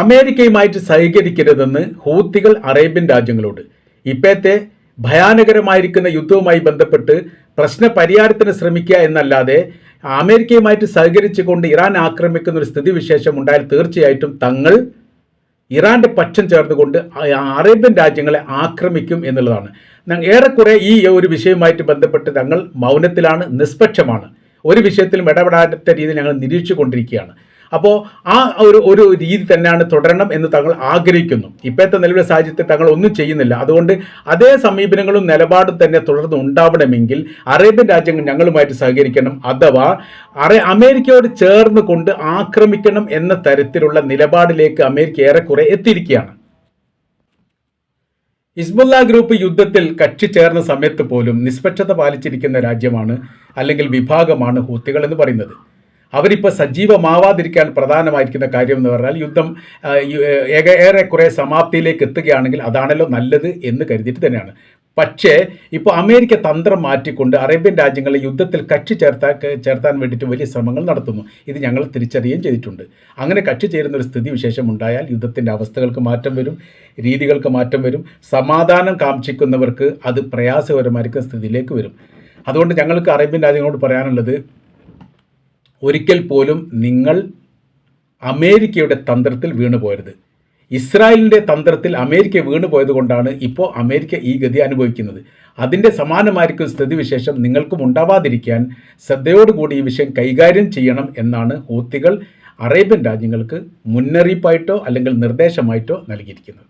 അമേരിക്കയുമായിട്ട് സഹകരിക്കരുതെന്ന് ഹൂത്തികൾ Arabian രാജ്യങ്ങളോട്. ഇപ്പോഴത്തെ ഭയാനകരമായിരിക്കുന്ന യുദ്ധവുമായി ബന്ധപ്പെട്ട് പ്രശ്ന പരിഹാരത്തിന് ശ്രമിക്കുക എന്നല്ലാതെ അമേരിക്കയുമായിട്ട് സഹകരിച്ചുകൊണ്ട് ഇറാൻ ആക്രമിക്കുന്ന ഒരു സ്ഥിതിവിശേഷം ഉണ്ടായാൽ തീർച്ചയായിട്ടും തങ്ങൾ ഇറാന്റെ പക്ഷം ചേർന്നുകൊണ്ട് അറേബ്യൻ രാജ്യങ്ങളെ ആക്രമിക്കും എന്നുള്ളതാണ്. ഏറെക്കുറെ ഈ ഒരു വിഷയവുമായിട്ട് ബന്ധപ്പെട്ട് തങ്ങൾ മൗനത്തിലാണ്, നിഷ്പക്ഷമാണ്. ഒരു വിഷയത്തിലും ഇടപെടാത്ത രീതിയിൽ ഞങ്ങൾ നിരീക്ഷിച്ചു കൊണ്ടിരിക്കുകയാണ്. അപ്പോൾ ആ ഒരു രീതി തന്നെയാണ് തുടരണം എന്ന് തങ്ങൾ ആഗ്രഹിക്കുന്നു. ഇപ്പോഴത്തെ നിലവിലെ സാഹചര്യത്തിൽ തങ്ങൾ ഒന്നും ചെയ്യുന്നില്ല. അതുകൊണ്ട് അതേ സമീപനങ്ങളും നിലപാടും തന്നെ തുടർന്ന് ഉണ്ടാവണമെങ്കിൽ അറേബ്യൻ രാജ്യങ്ങൾ ഞങ്ങളുമായിട്ട് സഹകരിക്കണം, അഥവാ അമേരിക്കയോട് ചേർന്ന് കൊണ്ട് ആക്രമിക്കണം എന്ന തരത്തിലുള്ള നിലപാടിലേക്ക് അമേരിക്ക ഏറെക്കുറെ എത്തിയിരിക്കുകയാണ്. ഹിസ്ബുള്ള ഗ്രൂപ്പ് യുദ്ധത്തിൽ കക്ഷി ചേർന്ന സമയത്ത് പോലും നിഷ്പക്ഷത പാലിച്ചിരിക്കുന്ന രാജ്യമാണ് അല്ലെങ്കിൽ വിഭാഗമാണ് ഹൂത്തികൾ എന്ന് പറയുന്നത്. അവരിപ്പോൾ സജീവമാവാതിരിക്കാൻ പ്രധാനമായിരിക്കുന്ന കാര്യം എന്ന് പറഞ്ഞാൽ യുദ്ധം ഏറെക്കുറെ സമാപ്തിയിലേക്ക് എത്തുകയാണെങ്കിൽ അതാണല്ലോ നല്ലത് എന്ന് കരുതിയിട്ട് തന്നെയാണ്. പക്ഷേ ഇപ്പോൾ അമേരിക്ക തന്ത്രം മാറ്റിക്കൊണ്ട് അറേബ്യൻ രാജ്യങ്ങളെ യുദ്ധത്തിൽ കക്ഷി ചേർത്താൻ വേണ്ടിയിട്ട് വലിയ ശ്രമങ്ങൾ നടത്തുന്നു. ഇത് ഞങ്ങൾ തിരിച്ചറിയുകയും ചെയ്തിട്ടുണ്ട്. അങ്ങനെ കക്ഷി ചേരുന്ന ഒരു സ്ഥിതി വിശേഷം ഉണ്ടായാൽ യുദ്ധത്തിൻ്റെ അവസ്ഥകൾക്ക് മാറ്റം വരും, രീതികൾക്ക് മാറ്റം വരും, സമാധാനം കാക്ഷിക്കുന്നവർക്ക് അത് പ്രയാസകരമായിരിക്കുന്ന സ്ഥിതിയിലേക്ക് വരും. അതുകൊണ്ട് ഞങ്ങൾക്ക് അറേബ്യൻ രാജ്യങ്ങളോട് പറയാനുള്ളത്, ഒരിക്കൽ പോലും നിങ്ങൾ അമേരിക്കയുടെ തന്ത്രത്തിൽ വീണു പോകരുത്. ഇസ്രായേലിൻ്റെ തന്ത്രത്തിൽ അമേരിക്ക വീണു പോയത് കൊണ്ടാണ് ഇപ്പോൾ അമേരിക്ക ഈ ഗതി അനുഭവിക്കുന്നത്. അതിൻ്റെ സമാനമായിരിക്കും സ്ഥിതിവിശേഷം നിങ്ങൾക്കും ഉണ്ടാവാതിരിക്കാൻ ശ്രദ്ധയോടുകൂടി ഈ വിഷയം കൈകാര്യം ചെയ്യണം എന്നാണ് ഹൂത്തികൾ അറേബ്യൻ രാജ്യങ്ങൾക്ക് മുന്നറിയിപ്പായിട്ടോ അല്ലെങ്കിൽ നിർദ്ദേശമായിട്ടോ നൽകിയിരിക്കുന്നത്.